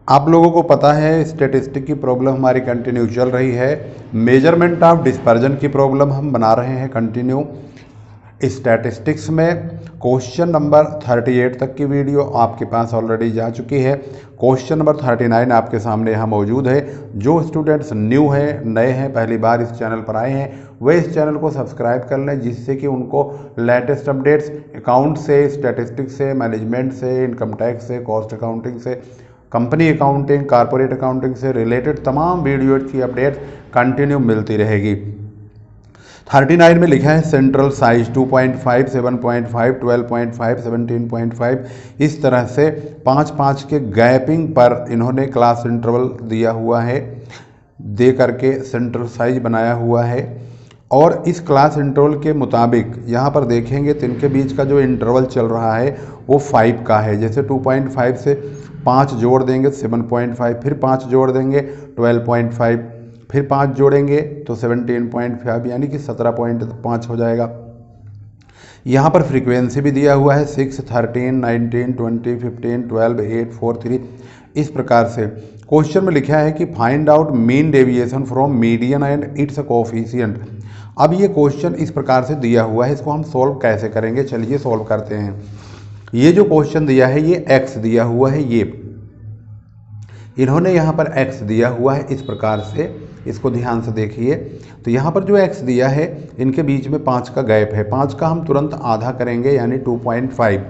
आप लोगों को पता है स्टैटिस्टिक की प्रॉब्लम हमारी कंटिन्यू चल रही है। मेजरमेंट ऑफ डिस्पर्जन की प्रॉब्लम हम बना रहे हैं कंटिन्यू। स्टैटिस्टिक्स में क्वेश्चन नंबर 38 तक की वीडियो आपके पास ऑलरेडी जा चुकी है। क्वेश्चन नंबर 39 आपके सामने यहाँ मौजूद है। जो स्टूडेंट्स न्यू हैं, नए हैं, पहली बार इस चैनल पर आए हैं, वे इस चैनल को सब्सक्राइब कर लें, जिससे कि उनको लेटेस्ट अपडेट्स अकाउंट से, स्टैटिस्टिक्स से, मैनेजमेंट से, इनकम टैक्स से, कॉस्ट अकाउंटिंग से, कंपनी अकाउंटिंग, कॉर्पोरेट अकाउंटिंग से रिलेटेड तमाम वीडियो की अपडेट कंटिन्यू मिलती रहेगी। 39 में लिखा है सेंट्रल साइज 2.5, 7.5, 12.5, 17.5। इस तरह से 5-5 के गैपिंग पर इन्होंने क्लास इंटरवल दिया हुआ है, दे करके सेंट्रल साइज बनाया हुआ है। और इस क्लास इंटरवल के मुताबिक यहाँ पर देखेंगे तो इनके बीच का जो इंटरवल चल रहा है वो 5 का है। जैसे 2.5 से 5 जोड़ देंगे 7.5, फिर 5 जोड़ देंगे 12.5, फिर 5 जोड़ेंगे तो 17.5, यानी कि 17.5 हो जाएगा। यहाँ पर फ्रीक्वेंसी भी दिया हुआ है 6, 13, 19, 20, 15, 12, 8, 4, 3। इस प्रकार से क्वेश्चन में लिखा है कि find out mean deviation from median and it's coefficient. अब ये क्वेश्चन इस प्रकार से दिया हुआ है, इसको हम सोल्व कैसे करेंगे, चलिए सोल्व करते हैं। ये जो क्वेश्चन दिया है ये x दिया हुआ है, ये इन्होंने यहाँ पर x दिया हुआ है इस प्रकार से, इसको ध्यान से देखिए। तो यहाँ पर जो x दिया है इनके बीच में 5 का गैप है, 5 का हम तुरंत आधा करेंगे यानी 2.5।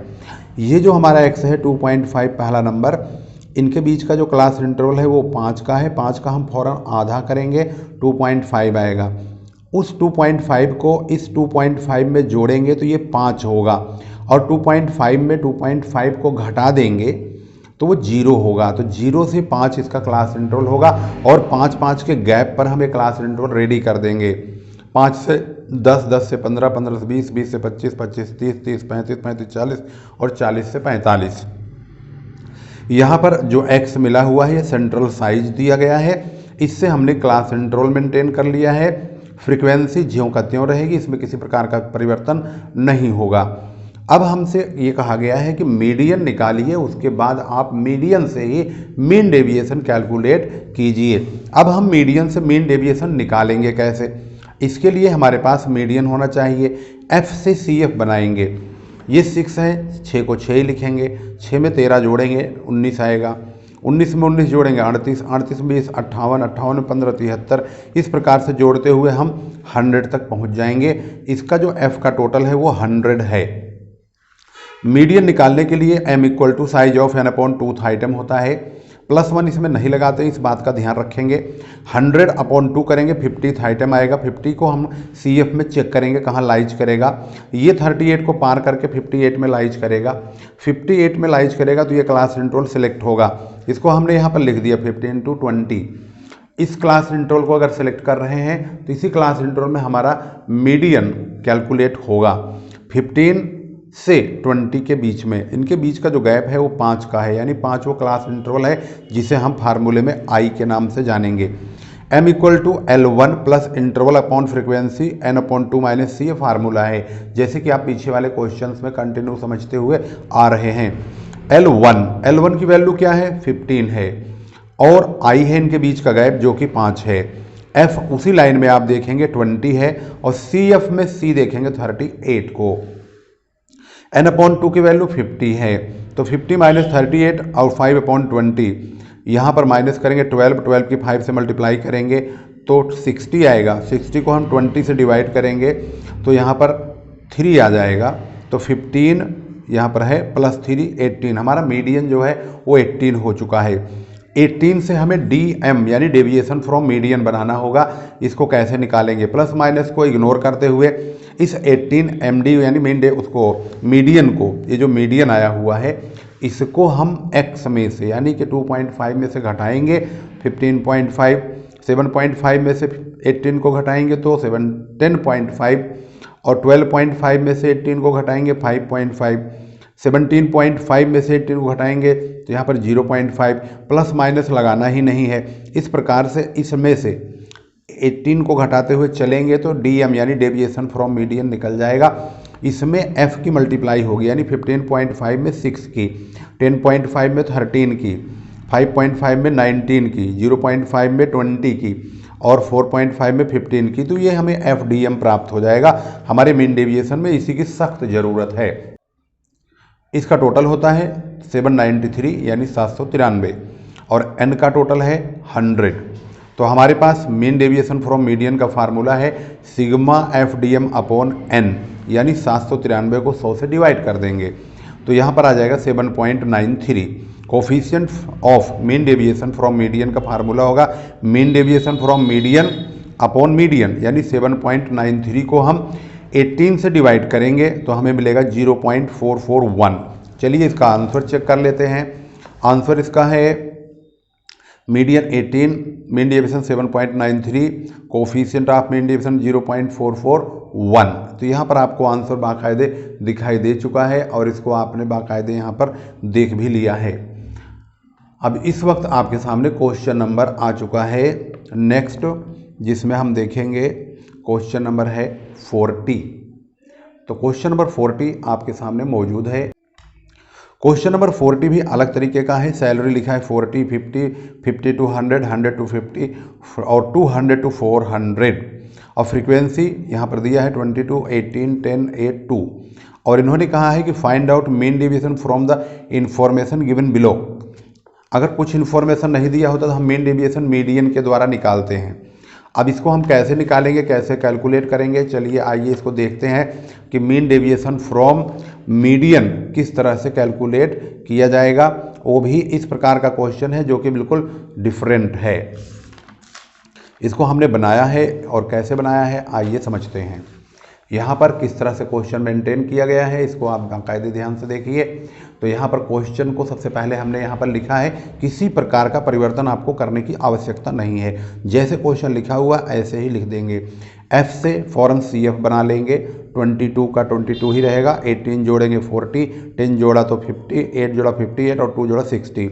ये जो हमारा x है 2.5 पहला नंबर, इनके बीच का जो क्लास इंटरवल है वो 5 का है, 5 का हम फौरन आधा करेंगे 2.5 आएगा। उस 2.5 को इस 2.5 में जोड़ेंगे तो ये 5 होगा, और 2.5 में 2.5 को घटा देंगे तो वो 0 होगा। तो 0 से 5 इसका क्लास इंटरवल होगा, और 5-5 के गैप पर हमें क्लास इंटरवल रेडी कर देंगे। 5 से 10, 10 से 15, 15 से 20, 20 से 25, 25 से 30, 30, 35, 35, 40 और 40 से 45। यहाँ पर जो x मिला हुआ है ये सेंट्रल साइज दिया गया है, इससे हमने क्लास इंटरवल मेंटेन कर लिया है। फ्रीक्वेंसी ज्यों का त्यों रहेगी, इसमें किसी प्रकार का परिवर्तन नहीं होगा। अब हमसे ये कहा गया है कि मीडियन निकालिए, उसके बाद आप मीडियन से ही मीन डेविएशन कैलकुलेट कीजिए। अब हम मीडियन से मीन डेविएशन निकालेंगे कैसे, इसके लिए हमारे पास मीडियन होना चाहिए। f से CF बनाएंगे, ये 6 है, 6 को 6 ही लिखेंगे, 6 में 13 जोड़ेंगे 19 आएगा, 19 में 19 जोड़ेंगे 38, 38 में 20, 58, 58 में 15, 73। इस प्रकार से जोड़ते हुए हम 100 तक पहुंच जाएंगे। इसका जो f का टोटल है वो 100 है। मीडियन निकालने के लिए m equal to size of n/2 item होता है। +1 इसमें नहीं लगाते, इस बात का ध्यान रखेंगे। 100/2 करेंगे 50th आइटम आएगा। 50 को हम CF में चेक करेंगे कहाँ लाइज करेगा। ये 38 को पार करके 58 में लाइज करेगा। 58 में लाइज करेगा तो ये क्लास इंटरवल सिलेक्ट होगा। इसको हमने यहाँ पर लिख दिया 50 × 20। इस क्लास इंटरवल को अगर सेलेक्ट कर रहे हैं तो इसी क्लास इंटरवल में हमारा मीडियन कैलकुलेट होगा। 15 से 20 के बीच में, इनके बीच का जो गैप है वो 5 का है, यानी 5 वो क्लास इंटरवल है जिसे हम फार्मूले में I के नाम से जानेंगे। m equal to L1 plus interval upon frequency n/2 minus C, ये फार्मूला है, जैसे कि आप पीछे वाले क्वेश्चंस में कंटिन्यू समझते हुए आ रहे हैं। L1 की वैल्यू क्या है 15 है, और I है इनके बीच का गैप जो कि 5 है। F उसी लाइन में आप देखेंगे 20 है, और CF में C देखेंगे 38 को। n/2 की वैल्यू 50 है, तो 50 माइनस 38 और 5/20, यहाँ पर माइनस करेंगे 12 की 5 से मल्टीप्लाई करेंगे तो 60 आएगा। 60 को हम 20 से डिवाइड करेंगे तो यहाँ पर 3 आ जाएगा, तो 15 यहाँ पर है प्लस 3 18। हमारा मीडियन जो है वो 18 हो चुका है। 18 से हमें DM यानी डेविएशन फ्रॉम मीडियन बनाना होगा। इसको कैसे निकालेंगे, प्लस माइनस को इग्नोर करते हुए इस 18 MD यानी मीडियन को, ये जो मीडियन आया हुआ है इसको हम x में से यानी कि 2.5 में से घटाएंगे 15.5, 7.5 में से 18 को घटाएंगे तो 10.5, और 12.5 में से 18 को घटाएंगे 5.5, 17.5 में से 18 को घटाएंगे तो यहाँ पर 0.5, प्लस माइनस लगाना ही नहीं है। इस प्रकार से इसमें से 18 को घटाते हुए चलेंगे तो DM यानी डेविएशन फ्रॉम मीडियन निकल जाएगा। इसमें F की मल्टीप्लाई होगी, यानी 15.5 में 6 की, 10.5 में 13 की, 5.5 में 19 की, 0.5 में 20 की और 4.5 में 15 की, तो ये हमें FDM प्राप्त हो जाएगा। हमारे मीन डेविएशन में इसी की सख्त ज़रूरत है। इसका टोटल होता है 793 यानी 793 और n का टोटल है 100। तो हमारे पास मीन डेविएशन फ्रॉम मीडियन का फार्मूला है सिग्मा FDM अपॉन n, यानी 793 को 100 से डिवाइड कर देंगे तो यहाँ पर आ जाएगा 7.93। Coefficient of mean deviation from median का फार्मूला होगा mean deviation from median upon median, यानी 7.93 को हम 18 से डिवाइड करेंगे तो हमें मिलेगा 0.441। चलिए इसका आंसर चेक कर लेते हैं। आंसर इसका है median 18, mean deviation 7.93, coefficient of mean deviation 0.441। तो यहाँ पर आपको आंसर बाकायदे दिखाई दे चुका है और इसको आपने बाकायदे यहाँ पर देख भी लिया है। अब इस वक्त आपके सामने क्वेश्चन नंबर आ चुका है नेक्स्ट, जिसमें हम देखेंगे क्वेश्चन नंबर है 40। तो क्वेश्चन नंबर 40 आपके सामने मौजूद है। क्वेश्चन नंबर 40 भी अलग तरीके का है। सैलरी लिखा है 40, 50, 50 to 100, 100 to 50 और 200 to 400 और फ्रीक्वेंसी यहाँ पर दिया है 22, 18, 10, 8, 2 और इन्होंने कहा है कि find out mean deviation from the information given below. अगर कुछ इन्फॉर्मेशन नहीं दिया होता तो हम मीन डेविएशन मीडियन के द्वारा निकालते हैं। अब इसको हम कैसे निकालेंगे, कैसे कैलकुलेट करेंगे, चलिए आइए इसको देखते हैं कि मीन डेविएशन फ्रॉम मीडियन किस तरह से कैलकुलेट किया जाएगा। वो भी इस प्रकार का क्वेश्चन है जो कि बिल्कुल डिफरेंट है। इसको हमने बनाया है और कैसे बनाया है आइए समझते हैं। यहाँ पर किस तरह से क्वेश्चन मेंटेन किया गया है इसको आप बाकायदे ध्यान से देखिए। तो यहाँ पर क्वेश्चन को सबसे पहले हमने यहाँ पर लिखा है किसी प्रकार का परिवर्तन आपको करने की आवश्यकता नहीं है, जैसे क्वेश्चन लिखा हुआ ऐसे ही लिख देंगे। F से फौरन CF बना लेंगे, 22 का 22 ही रहेगा, 18 जोड़ेंगे 40, 10 जोड़ा तो 50, 8 जोड़ा 58 और 2 जोड़ा 60।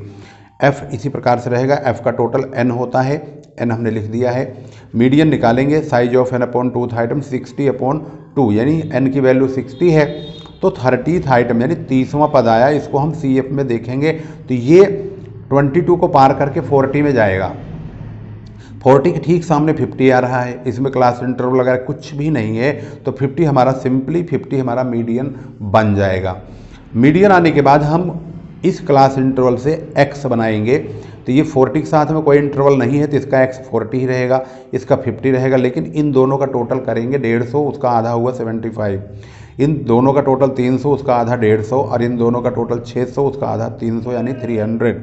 F इसी प्रकार से रहेगा। F का टोटल n होता है, n हमने लिख दिया है। मीडियन निकालेंगे, size of n upon 2th item 60/2 यानी n की वैल्यू 60 है तो 30th आइटम यानी 30वां पद आया, इसको हम CF में देखेंगे तो ये 22 को पार करके 40 में जाएगा। 40 के ठीक सामने 50 आ रहा है, इसमें क्लास इंटरवल वगैरह कुछ भी नहीं है तो 50 हमारा सिंपली 50 हमारा मीडियन बन जाएगा। मीडियन आने के बाद हम इस क्लास इंटरवल से x बनाएंगे तो ये 40 के साथ में कोई इंटरवल नहीं है तो इसका x 40 ही रहेगा, इसका 50 रहेगा, लेकिन इन दोनों का टोटल करेंगे 150, उसका आधा हुआ 75, इन दोनों का टोटल 300, उसका आधा 150 और इन दोनों का टोटल 600, उसका आधा 300 यानी 300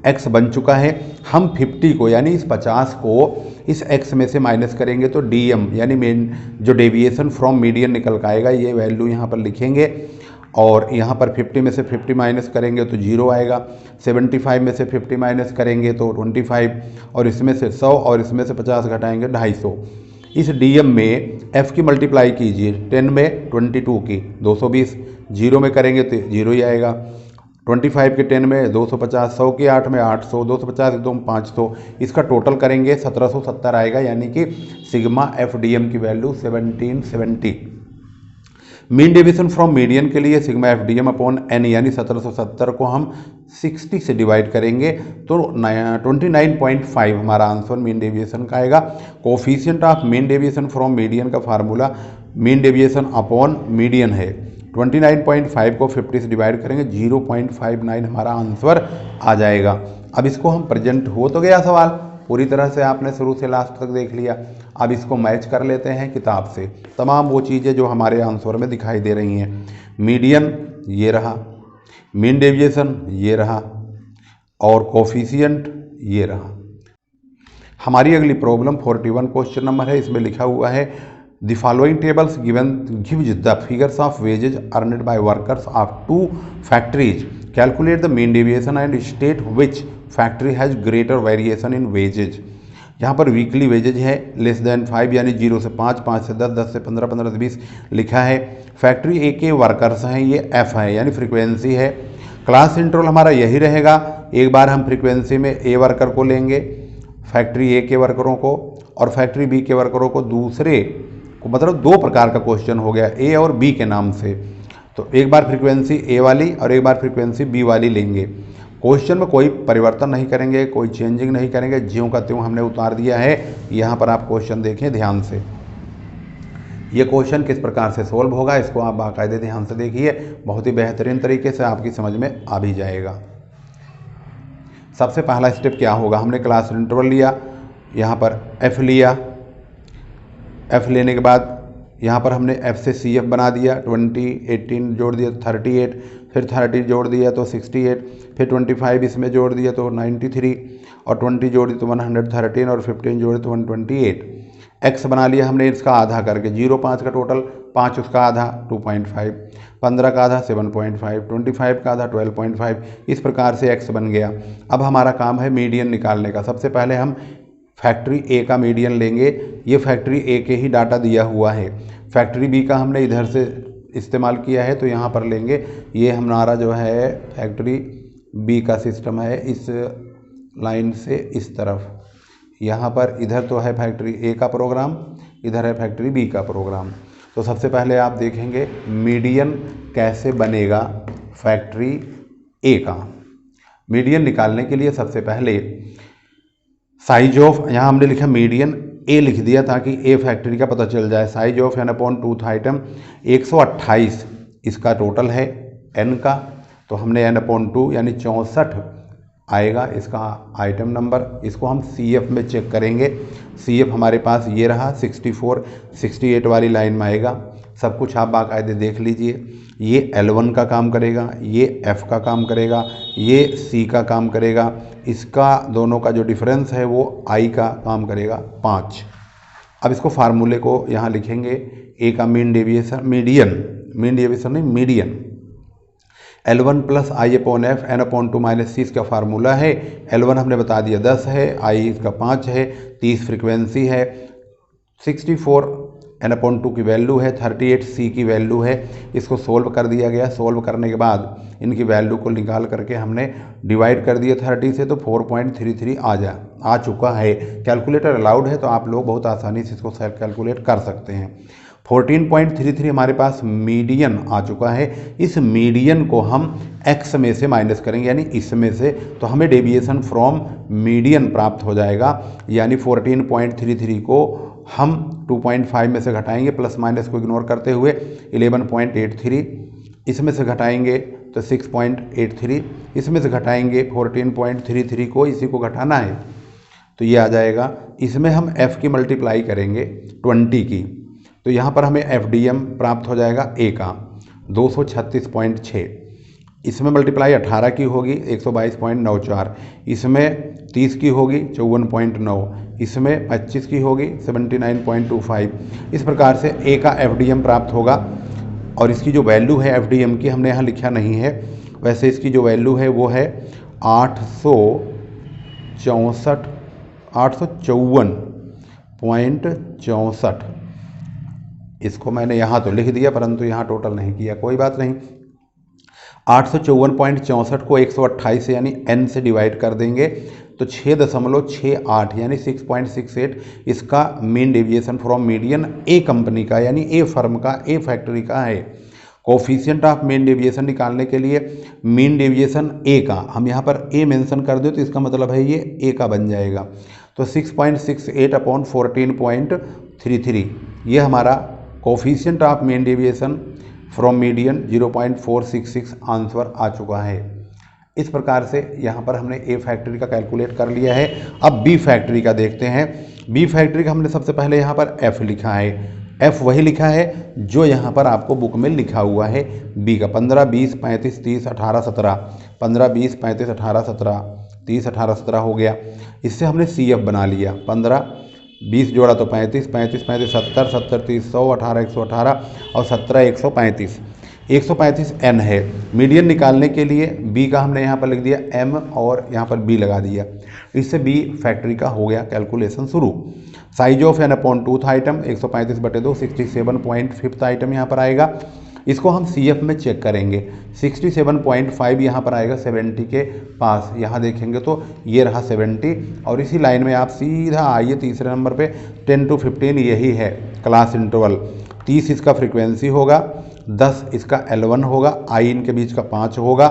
x बन चुका है। हम 50 को यानी इस 50 को इस x में से माइनस करेंगे तो DM यानी मेन जो डेविएशन फ्रॉम मीडियन निकल का आएगा ये वैल्यू यहाँ पर लिखेंगे और यहाँ पर 50 में से 50 माइनस करेंगे तो 0 आएगा, 75 में से 50 माइनस करेंगे तो 25 और इसमें से 100 और इसमें से 50 घटाएंगे 250। इस DM में F की मल्टीप्लाई कीजिए 10 में 22 की 220, 0 में करेंगे तो 0 ही आएगा, 25 के 10 में 250, 100 की 8 में 800, 250 के 2 में 500, इसका टोटल करेंगे 1770 आएगा, यानी कि सिग्मा FDM की value 1770। Mean deviation from median के लिए सिग्मा FDM अपॉन n यानी 1770 को हम 60 से डिवाइड करेंगे तो 29.5 हमारा आंसर मीन डेविएशन का आएगा। Coefficient of mean deviation from median का formula mean deviation upon median है, 29.5 को 50 से डिवाइड करेंगे 0.59 हमारा आंसर आ जाएगा। अब इसको हम प्रेजेंट हो तो गया सवाल, पूरी तरह से आपने शुरू से लास्ट तक देख लिया। अब इसको मैच कर लेते हैं किताब से, तमाम वो चीज़ें जो हमारे आंसर में दिखाई दे रही हैं। मीडियन ये रहा, मीन डेविएशन ये रहा और कोफिशिएंट ये रहा। हमारी अगली प्रॉब्लम 41 क्वेश्चन नंबर है, इसमें लिखा हुआ है the following tables gives the figures of wages earned by workers of 2 factories, calculate the mean deviation and state which factory has greater variation in wages. यहाँ पर वीकली वेजेज है less than 5 यानी 0 से 5, 5 से 10, 10 से 15, 15 से 20 लिखा है। फैक्ट्री ए के वर्कर्स हैं, ये F है यानी फ्रीक्वेंसी है। क्लास इंटरवल हमारा यही रहेगा, एक बार हम फ्रीक्वेंसी में A वर्कर को लेंगे, फैक्ट्री ए के वर्करों को, और फैक्ट्री बी के वर्करों को दूसरे को, मतलब 2 प्रकार का क्वेश्चन हो गया A और B के नाम से। तो एक बार फ्रीक्वेंसी A वाली और एक बार फ्रीक्वेंसी B वाली लेंगे। क्वेश्चन में कोई परिवर्तन नहीं करेंगे, कोई चेंजिंग नहीं करेंगे, ज्यों का त्यों हमने उतार दिया है। यहाँ पर आप क्वेश्चन देखें ध्यान से, ये क्वेश्चन किस प्रकार से सोल्व होगा इसको आप बाकायदे ध्यान से देखिए, बहुत ही बेहतरीन तरीके से आपकी समझ में आ भी जाएगा। सबसे पहला स्टेप क्या होगा, हमने क्लास इंटरवल लिया, यहाँ पर एफ लिया, एफ लेने के बाद यहाँ पर हमने एफ से सी एफ बना दिया, 20 18 जोड़ दिया 38, फिर 30 जोड़ दिया तो 68, फिर 25 इसमें जोड़ दिया तो 93, और 20 जोड़ दिया तो 113, और 15 जोड़े तो 128। एक्स बना लिया हमने इसका आधा करके, 0 5 का टोटल, 5 उसका आधा 2.5, 15 का आधा 7.5, 25 का आधा 12.5, इस प्रकार से एक्स बन गया। अब हमारा काम है मीडियन निकालने का। सबसे पहले हम फैक्ट्री ए का मीडियन लेंगे, ये फैक्ट्री ए के ही डाटा दिया हुआ है, फैक्ट्री बी का हमने इधर से इस्तेमाल किया है तो यहाँ पर लेंगे, ये हमारा जो है फैक्ट्री बी का सिस्टम है, इस लाइन से इस तरफ, यहाँ पर इधर तो है फैक्ट्री ए का प्रोग्राम, इधर है फैक्ट्री बी का प्रोग्राम। तो सबसे पहले आप देखेंगे मीडियन कैसे बनेगा फैक्ट्री ए का। मीडियन निकालने के लिए सबसे पहले साइज ऑफ, यहाँ हमने लिखा मीडियन ए लिख दिया ताकि ए फैक्ट्री का पता चल जाए। Size of n upon 2th item 128 इसका टोटल है n का, तो हमने n अपॉन 2 यानी 64 आएगा इसका आइटम नंबर। इसको हम CF में चेक करेंगे, CF हमारे पास ये रहा 64 68 वाली लाइन में आएगा। सब कुछ आप बाकायदे देख लीजिए, ये L1 का काम करेगा, ये F का काम करेगा, ये C का काम करेगा, इसका दोनों का जो डिफरेंस है वो I का काम करेगा 5। अब इसको फार्मूले को यहाँ लिखेंगे, A का मीन डेविएशन, मीन डेविएशन नहीं median, L1 plus I upon F n upon 2 minus C इसका फार्मूला है। L1 हमने बता दिया 10 है, I इसका 5 है, 30 फ्रिक्वेंसी है, 64 n अपॉन 2 की वैल्यू है, 38 C की वैल्यू है। इसको सोल्व कर दिया गया। सोल्व करने के बाद इनकी वैल्यू को निकाल करके हमने डिवाइड कर दिया 30 से, तो 4.33 आ चुका है। कैलकुलेटर अलाउड है तो आप लोग बहुत आसानी से इसको कैलकुलेट कर सकते हैं। 14.33 हमारे पास मीडियन आ चुका है। इस मीडियन को हम x में से माइनस करेंगे, यानी इसमें से, तो हमें डेविएशन फ्रॉम मीडियन प्राप्त हो जाएगा। यानी 14.33 को हम 2.5 में से घटाएंगे, प्लस माइनस को इग्नोर करते हुए 11.83, इसमें से घटाएंगे तो 6.83, इसमें से घटाएंगे 14.33 को, इसी को घटाना है तो ये आ जाएगा। इसमें हम f की मल्टीप्लाई करेंगे 20 की, तो यहाँ पर हमें FDM प्राप्त हो जाएगा A का 236.6, इसमें मल्टीप्लाई 18 की होगी 122.94, इसमें 30 की होगी 54.9, इसमें 25 की होगी 79.25। इस प्रकार से A का FDM प्राप्त होगा। और इसकी जो वैल्यू है FDM की हमने यहाँ लिखा नहीं है, वैसे इसकी जो वैल्यू है वो है 854.64। इसको मैंने यहाँ तो लिख दिया परंतु यहाँ टोटल नहीं किया, कोई बात नहीं। 854.64 को 128 से यानी n से डिवाइड कर देंगे तो 6.68 यानी 6.68 इसका mean deviation from median A company का, यानी A फर्म का, A फैक्ट्री का है। कोफिशिएंट ऑफ मीन डेविएशन निकालने के लिए मीन डेविएशन A का हम यहाँ पर A मेंशन कर दो तो इसका मतलब है ये A का बन जाएगा। तो 6.68 अपॉन 14.33 ये हमारा coefficient of mean deviation from median 0.466 answer आ चुका है। इस प्रकार से यहाँ पर हमने A फैक्ट्री का कैलकुलेट कर लिया है। अब B फैक्ट्री का देखते हैं। B फैक्ट्री का हमने सबसे पहले यहाँ पर F लिखा है, F वही लिखा है जो यहाँ पर आपको बुक में लिखा हुआ है B का 15 20 35 30 18 17, 15 20 35 18 17 30 18 17 हो गया। इससे हमने CF बना लिया, 15 20 जोड़ा तो 35 35 35 70 70 30 100 18 118 और 17 135, 135 n है। मीडियन निकालने के लिए B का हमने यहाँ पर लिख दिया M और यहाँ पर B लगा दिया, इससे B फैक्ट्री का हो गया कैलकुलेशन शुरू। Size of n upon 2th item 135/2 67.5 item यहाँ पर आएगा। इसको हम CF में चेक करेंगे, 67.5 यहाँ पर आएगा 70 के पास, यहाँ देखेंगे तो ये रहा 70। और इसी लाइन में आप सीधा आइए तीसरे नंबर पे 10 to 15 यही है क्लास इंटरवल। 30 इसका फ्रीक्वेंसी होगा, 10 इसका L1 होगा, I इनके बीच का 5 होगा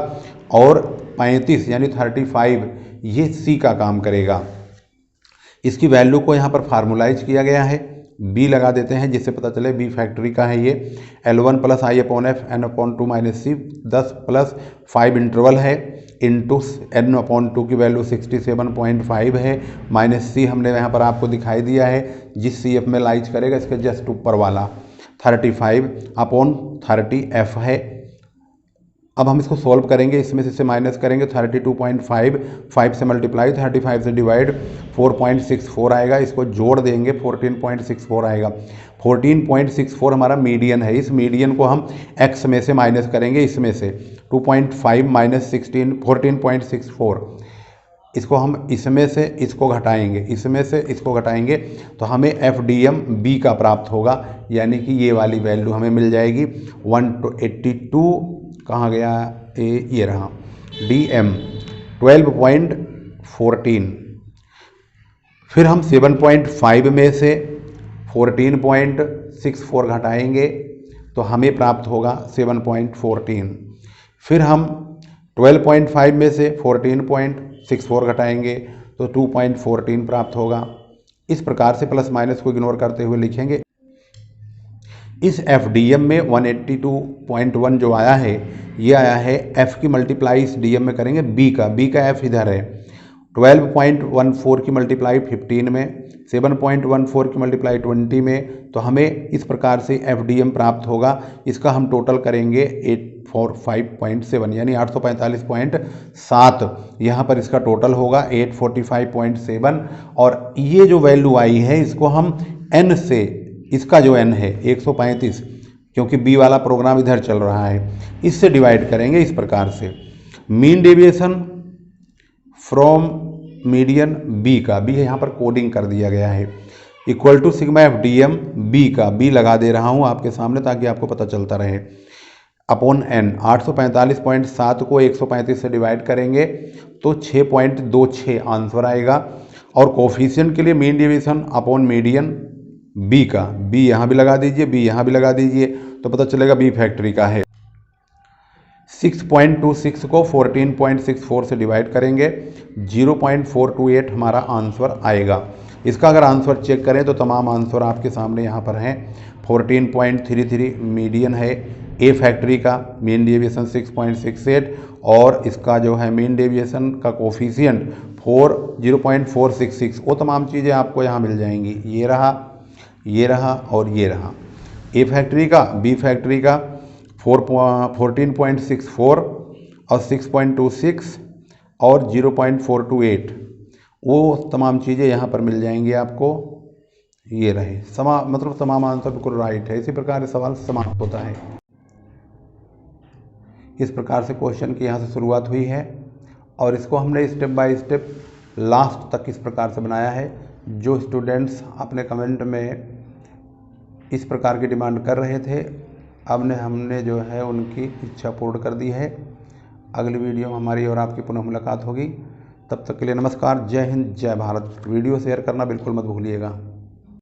और 35 यानी 35 ये सी का काम करेगा। इसकी वैल्यू को यहाँ पर फार्मूलाइज किया गया है, बी लगा देते हैं जिससे पता चले बी फैक्ट्री का है ये। L1 plus I upon F N upon 2 minus C 10 plus 5 interval है इंटू एन अपॉन 2 की वैल्यू 67.5 है माइनस सी हमने यहाँ पर आपको दिखाई दिया है जिस सी एफ में लाइज करेगा इसके जस्ट ऊपर वाला 35 अपॉन 30 एफ है। अब हम इसको सॉल्व करेंगे, इसमें से माइनस करेंगे 32.5 5 से मल्टीप्लाई 35 से डिवाइड 4.64 आएगा, इसको जोड़ देंगे 14.64 आएगा। 14.64 हमारा मीडियन है, इस मीडियन को हम x में से माइनस करेंगे, इसमें से 2.5 माइनस 14.64 इसको हम इसमें से इसको घटाएंगे, इसमें से इसको घटाएंगे तो हमें FDM B का प्राप्त होगा, यानी कि ये वाली वैल्यू हमें मिल जाएगी 182 कहाँ गया ये रहा DM 12.14। फिर हम 7.5 में से 14.64 घटाएंगे तो हमें प्राप्त होगा 7.14। फिर हम 12.5 में से 14.64 घटाएंगे तो 2.14 प्राप्त होगा। इस प्रकार से प्लस माइनस को इग्नोर करते हुए लिखेंगे। इस FDM में 182.1 जो आया है ये आया है F की मल्टीप्लाई इस DM में करेंगे B का F इधर है 12.14 की मल्टीप्लाई 15 में 7.14 की मल्टीप्लाई 20 में, तो हमें इस प्रकार से FDM प्राप्त होगा। इसका हम टोटल करेंगे 845.7 यानी 845.7 यहाँ पर इसका टोटल होगा 845.7। और ये जो वैल्यू आई है इसको हम N से, इसका जो N है 135 क्योंकि B वाला प्रोग्राम इधर चल रहा है, इससे डिवाइड करेंगे इस प्रकार से। Mean deviation from median B का, B यहाँ पर कोडिंग कर दिया गया है, equal to sigma FDM B का, B लगा दे रहा हूँ आपके सामने ताकि आपको पता चलता रहे, अपॉन N। 845.7 को 135 से डिवाइड करेंगे तो 6.26 आंसर आएगा। और कोफिशिएंट के लिए mean deviation upon median B का, B यहाँ भी लगा दीजिए, B यहाँ भी लगा दीजिए तो पता चलेगा B फैक्ट्री का है। 6.26 को 14.64 से डिवाइड करेंगे 0.428 हमारा आंसर आएगा। इसका अगर आंसर चेक करें तो तमाम आंसर आपके सामने यहाँ पर हैं। 14.33 मीडियन है A फैक्ट्री का, मीन डेविएशन 6.68 और इसका जो है मीन डेविएशन का कोफिशिएंट 0.466। वो तमाम चीज़ें आपको यहाँ मिल जाएंगी, ये रहा और ये रहा। A फैक्ट्री का, B फैक्ट्री का 14.64 और 6.26 और 0.428 वो तमाम चीज़ें यहाँ पर मिल जाएंगी आपको। ये रहे मतलब तमाम आंसर बिल्कुल राइट है। इसी प्रकार सवाल समाप्त होता है। इस प्रकार से क्वेश्चन की यहाँ से शुरुआत हुई है और इसको हमने स्टेप बाय स्टेप लास्ट तक इस प्रकार से बनाया है। जो स्टूडेंट्स अपने कमेंट में इस प्रकार की डिमांड कर रहे थे, अब हमने जो है उनकी इच्छा पूर्ण कर दी है। अगली वीडियो में हमारी और आपकी पुनः मुलाकात होगी। तब तक के लिए नमस्कार, जय हिंद, जय भारत। वीडियो शेयर करना बिल्कुल मत भूलिएगा।